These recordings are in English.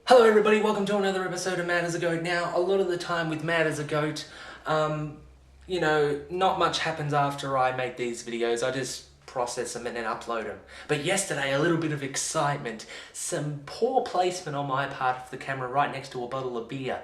Hello everybody, welcome to another episode of Mad as a Goat. Now, a lot of the time with Mad as a Goat, not much happens after I make these videos. I just process them and then upload them. But yesterday, a little bit of excitement. Some poor placement on my part of the camera right next to a bottle of beer.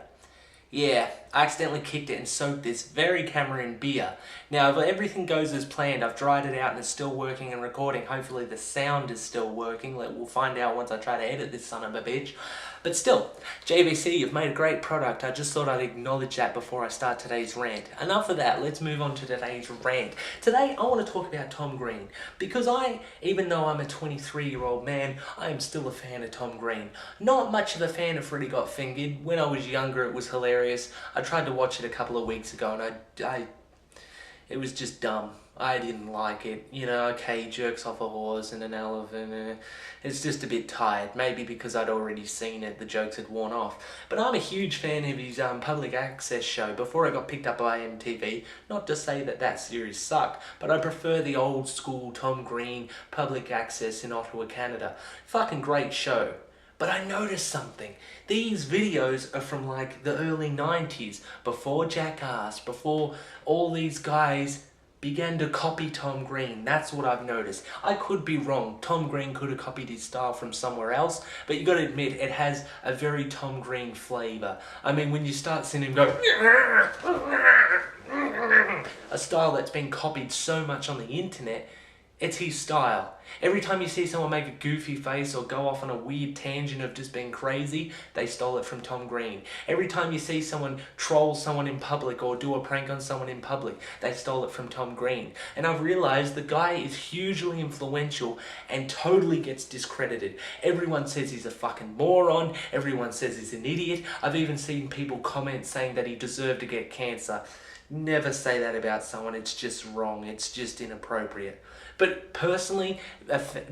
Yeah, I accidentally kicked it and soaked this very camera in beer. Now, if everything goes as planned, I've dried it out and it's still working and recording. Hopefully the sound is still working. We'll find out once I try to edit this son of a bitch. But still, JVC, you've made a great product. I just thought I'd acknowledge that before I start today's rant. Enough of that, let's move on to today's rant. Today, I want to talk about Tom Green. Because even though I'm a 23-year-old man, I am still a fan of Tom Green. Not much of a fan of Freddy Got Fingered. When I was younger, it was hilarious. I tried to watch it a couple of weeks ago and it was just dumb. I didn't like it. Okay, he jerks off a horse and an elephant. It's just a bit tired. Maybe because I'd already seen it, the jokes had worn off. But I'm a huge fan of his public access show before it got picked up by MTV. Not to say that series sucked, but I prefer the old school Tom Green public access in Ottawa, Canada. Fucking great show. But I noticed something. These videos are from like the early 90s, before Jackass, before all these guys began to copy Tom Green. That's what I've noticed. I could be wrong. Tom Green could have copied his style from somewhere else, but you gotta admit, it has a very Tom Green flavour. I mean, when you start seeing him go, a style that's been copied so much on the internet, it's his style. Every time you see someone make a goofy face or go off on a weird tangent of just being crazy, they stole it from Tom Green. Every time you see someone troll someone in public or do a prank on someone in public, they stole it from Tom Green. And I've realised the guy is hugely influential and totally gets discredited. Everyone says he's a fucking moron. Everyone says he's an idiot. I've even seen people comment saying that he deserved to get cancer. Never say that about someone. It's just wrong. It's just inappropriate. But personally,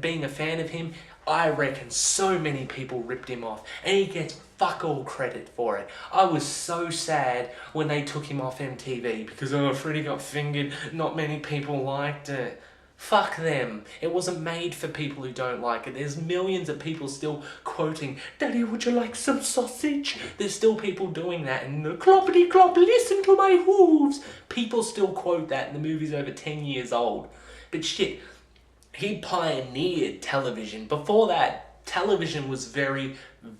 being a fan of him, I reckon so many people ripped him off, and he gets fuck all credit for it. I was so sad when they took him off MTV because, Freddy Got Fingered, not many people liked it. Fuck them. It wasn't made for people who don't like it. There's millions of people still quoting, "Daddy, would you like some sausage?" There's still people doing that, and cloppity clop, listen to my hooves. People still quote that, and the movie's over 10 years old. But shit, he pioneered television. Before that, television was very,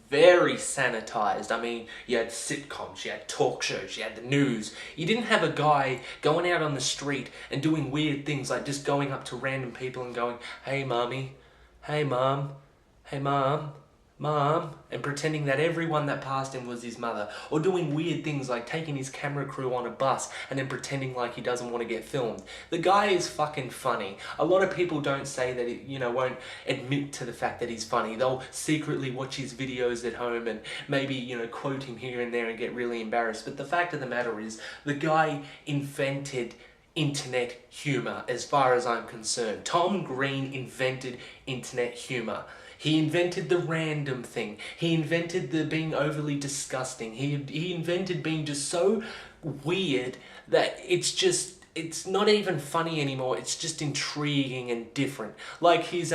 very sanitized. I mean, you had sitcoms, you had talk shows, you had the news. You didn't have a guy going out on the street and doing weird things like just going up to random people and going, "Hey, mommy, hey, mom, hey, mom, mom," and pretending that everyone that passed him was his mother. Or doing weird things like taking his camera crew on a bus and then pretending like he doesn't want to get filmed. The guy is fucking funny. A lot of people don't say that he, won't admit to the fact that he's funny. They'll secretly watch his videos at home and maybe, quote him here and there and get really embarrassed. But the fact of the matter is, the guy invented internet humour as far as I'm concerned. Tom Green invented internet humour. He invented the random thing. He invented the being overly disgusting. He invented being just so weird that it's not even funny anymore. It's just intriguing and different. Like his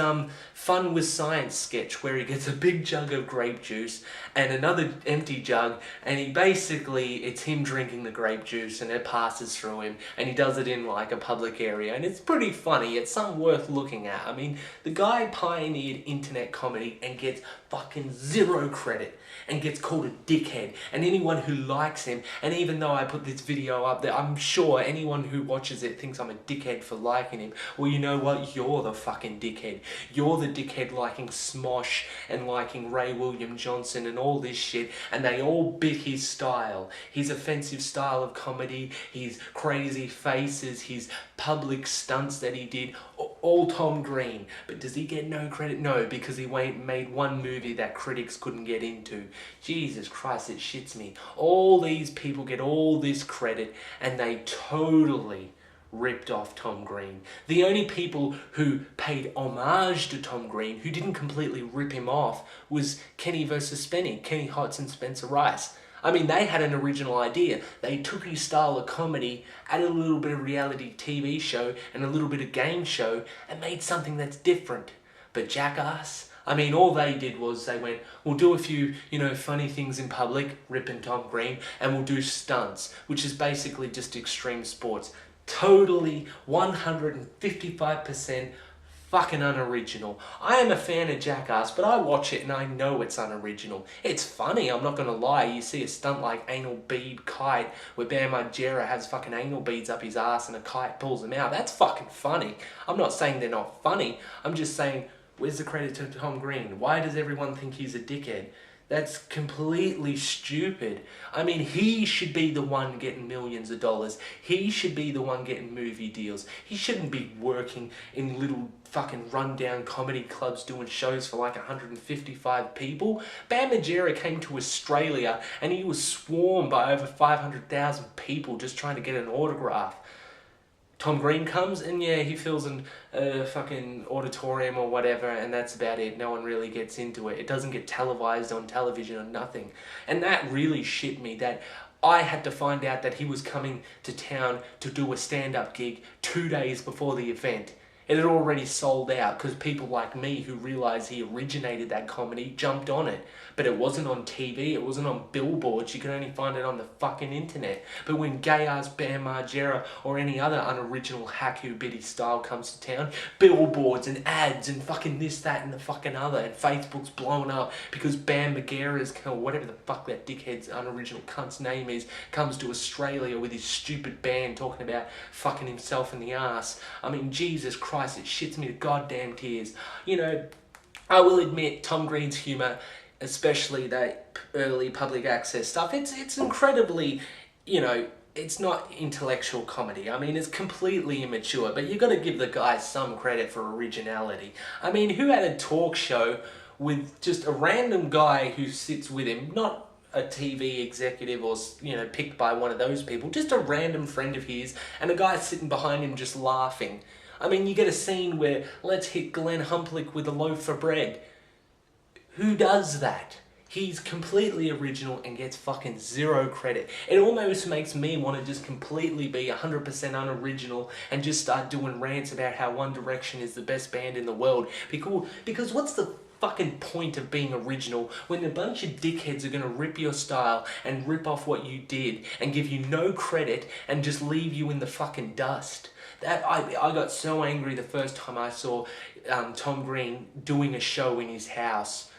Fun with Science sketch where he gets a big jug of grape juice and another empty jug, and it's him drinking the grape juice and it passes through him, and he does it in like a public area, and it's pretty funny. It's something worth looking at. I mean, the guy pioneered internet comedy and gets fucking zero credit and gets called a dickhead. And anyone who likes him, and even though I put this video up there, I'm sure anyone who watches it thinks I'm a dickhead for liking him. Well, you know what? You're the fucking dickhead. You're the dickhead liking Smosh and liking Ray William Johnson and all this shit, and they all bit his style. His offensive style of comedy, his crazy faces, his public stunts that he did, all Tom Green. But does he get no credit? No, because he made one movie that critics couldn't get into. Jesus Christ, it shits me. All these people get all this credit and they totally ripped off Tom Green. The only people who paid homage to Tom Green, who didn't completely rip him off, was Kenny versus Spenny, Kenny Hotz and Spencer Rice. I mean, they had an original idea. They took his style of comedy, added a little bit of reality TV show and a little bit of game show, and made something that's different. But Jackass, I mean, all they did was they went, we'll do a few, funny things in public, ripping Tom Green, and we'll do stunts, which is basically just extreme sports. Totally 155% fucking unoriginal. I am a fan of Jackass, but I watch it and I know it's unoriginal. It's funny, I'm not gonna lie. You see a stunt like anal bead kite where Bam Margera has fucking anal beads up his ass and a kite pulls him out. That's fucking funny. I'm not saying they're not funny. I'm just saying, where's the credit to Tom Green? Why does everyone think he's a dickhead? That's completely stupid. I mean, he should be the one getting millions of dollars. He should be the one getting movie deals. He shouldn't be working in little fucking rundown comedy clubs doing shows for like 155 people. Bam Margera came to Australia and he was swarmed by over 500,000 people just trying to get an autograph. Tom Green comes and yeah, he fills in a fucking auditorium or whatever, and that's about it. No one really gets into it. It doesn't get televised on television or nothing. And that really shit me, that I had to find out that he was coming to town to do a stand-up gig 2 days before the event. It had already sold out because people like me who realised he originated that comedy jumped on it. But it wasn't on TV, it wasn't on billboards, you could only find it on the fucking internet. But when gay-ass Bam Margera or any other unoriginal hack who biddy style comes to town, billboards and ads and fucking this, that and the fucking other, and Facebook's blown up because Bam Margera's, or whatever the fuck that dickhead's unoriginal cunt's name is, comes to Australia with his stupid band talking about fucking himself in the ass. I mean, Jesus Christ, it shits me to goddamn tears. I will admit Tom Green's humour, especially that early public access stuff, it's incredibly, it's not intellectual comedy. I mean, it's completely immature, but you got to give the guy some credit for originality. I mean, who had a talk show with just a random guy who sits with him, not a TV executive or, picked by one of those people, just a random friend of his, and a guy sitting behind him just laughing. I mean, you get a scene where let's hit Glenn Humplick with a loaf of bread. Who does that? He's completely original and gets fucking zero credit. It almost makes me want to just completely be 100% unoriginal and just start doing rants about how One Direction is the best band in the world. Because what's the fucking point of being original when a bunch of dickheads are going to rip your style and rip off what you did and give you no credit and just leave you in the fucking dust? That I got so angry the first time I saw Tom Green doing a show in his house.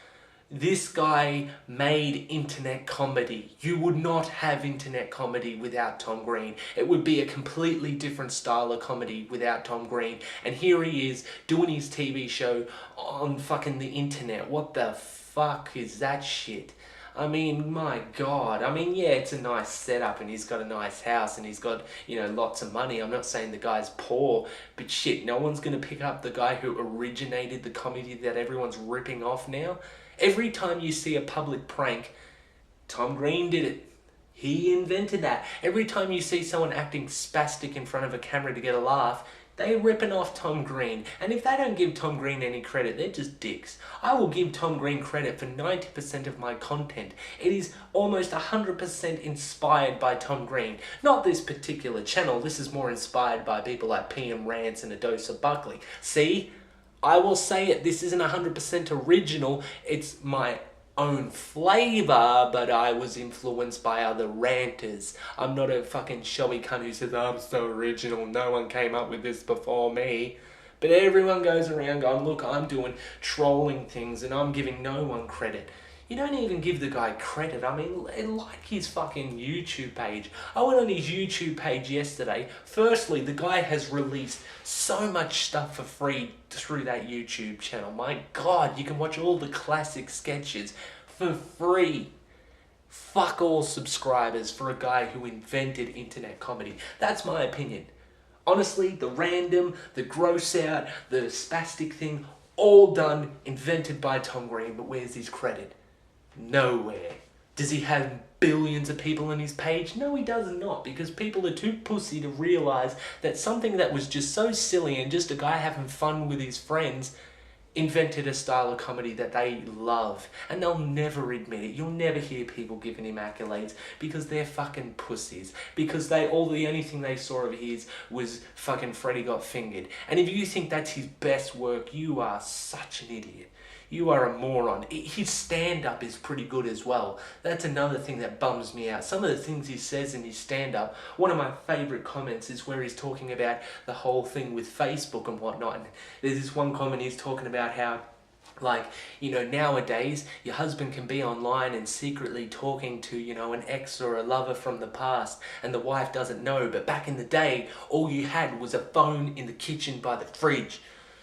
This guy made internet comedy. You would not have internet comedy without Tom Green. It would be a completely different style of comedy without Tom Green. And here he is doing his TV show on fucking the internet. What the fuck is that shit? I mean, my God. I mean, yeah, it's a nice setup and he's got a nice house and he's got, lots of money. I'm not saying the guy's poor, but shit, no one's going to pick up the guy who originated the comedy that everyone's ripping off now. Every time you see a public prank, Tom Green did it. He invented that. Every time you see someone acting spastic in front of a camera to get a laugh, they're ripping off Tom Green. And if they don't give Tom Green any credit, they're just dicks. I will give Tom Green credit for 90% of my content. It is almost 100% inspired by Tom Green. Not this particular channel. This is more inspired by people like PM Rants and A Dose of Buckley. See? I will say it, this isn't 100% original, it's my own flavour, but I was influenced by other ranters. I'm not a fucking showy cunt who says, I'm so original, no one came up with this before me. But everyone goes around going, look, I'm doing trolling things and I'm giving no one credit. You don't even give the guy credit. I mean, like his fucking YouTube page. I went on his YouTube page yesterday. Firstly, the guy has released so much stuff for free through that YouTube channel. My God, you can watch all the classic sketches for free. Fuck all subscribers for a guy who invented internet comedy. That's my opinion. Honestly, the random, the gross out, the spastic thing, all done, invented by Tom Green, but where's his credit? Nowhere. Does he have billions of people on his page? No, he does not, because people are too pussy to realise that something that was just so silly and just a guy having fun with his friends invented a style of comedy that they love. And they'll never admit it. You'll never hear people giving him accolades because they're fucking pussies. Because the only thing they saw of his was fucking Freddy Got Fingered. And if you think that's his best work, you are such an idiot. you are a moron. His stand-up is pretty good as well. That's another thing that bums me out. Some of the things he says in his stand-up, one of my favourite comments is where he's talking about the whole thing with Facebook and whatnot. And there's this one comment he's talking about how, like, you know, nowadays your husband can be online and secretly talking to, you know, an ex or a lover from the past and the wife doesn't know. But back in the day, all you had was a phone in the kitchen by the fridge.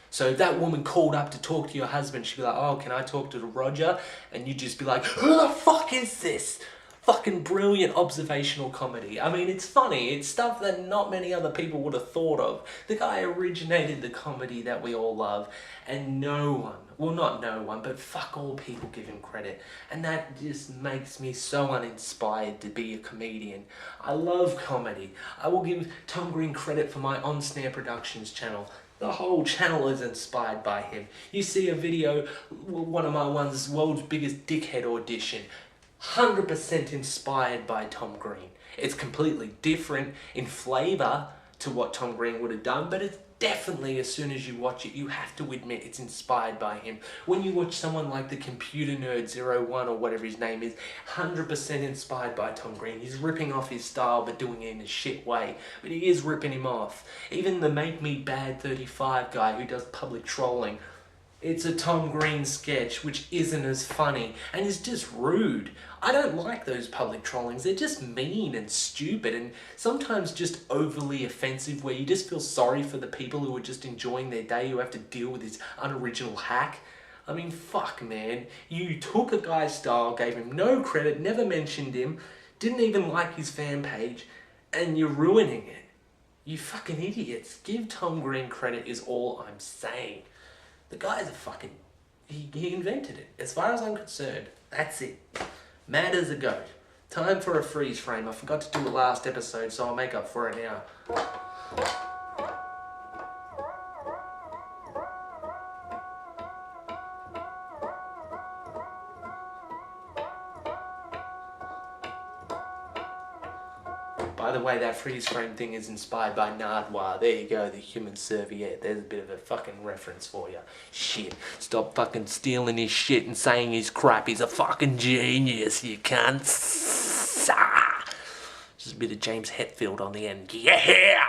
So if that woman called up to talk to your husband, she'd be like, oh, can I talk to Roger? And you'd just be like, who the fuck is this? Fucking brilliant observational comedy. I mean, it's funny. It's stuff that not many other people would have thought of. The guy originated the comedy that we all love. And no one, well, not no one, but fuck all people give him credit. And that just makes me so uninspired to be a comedian. I love comedy. I will give Tom Green credit for my On Snare Productions channel. The whole channel is inspired by him. You see a video, one of my ones, World's Biggest Dickhead Audition, 100% inspired by Tom Green. It's completely different in flavour to what Tom Green would have done, but it's definitely, as soon as you watch it, you have to admit it's inspired by him. When you watch someone like the Computer Nerd 01 or whatever his name is, 100% inspired by Tom Green. He's ripping off his style but doing it in a shit way. But he is ripping him off. Even the Make Me Bad 35 guy who does public trolling, it's a Tom Green sketch which isn't as funny and is just rude. I don't like those public trollings. They're just mean and stupid and sometimes just overly offensive, where you just feel sorry for the people who are just enjoying their day who have to deal with this unoriginal hack. I mean, fuck, man. You took a guy's style, gave him no credit, never mentioned him, didn't even like his fan page, and you're ruining it. You fucking idiots. Give Tom Green credit is all I'm saying. The guy's a fucking... He invented it. As far as I'm concerned, that's it. Mad as a goat. Time for a freeze frame. I forgot to do it last episode, so I'll make up for it now. By the way, that freeze frame thing is inspired by Nardwuar. There you go, the human serviette. There's a bit of a fucking reference for you. Shit. Stop fucking stealing his shit and saying he's crap. He's a fucking genius, you cunt. Just a bit of James Hetfield on the end. Yeah!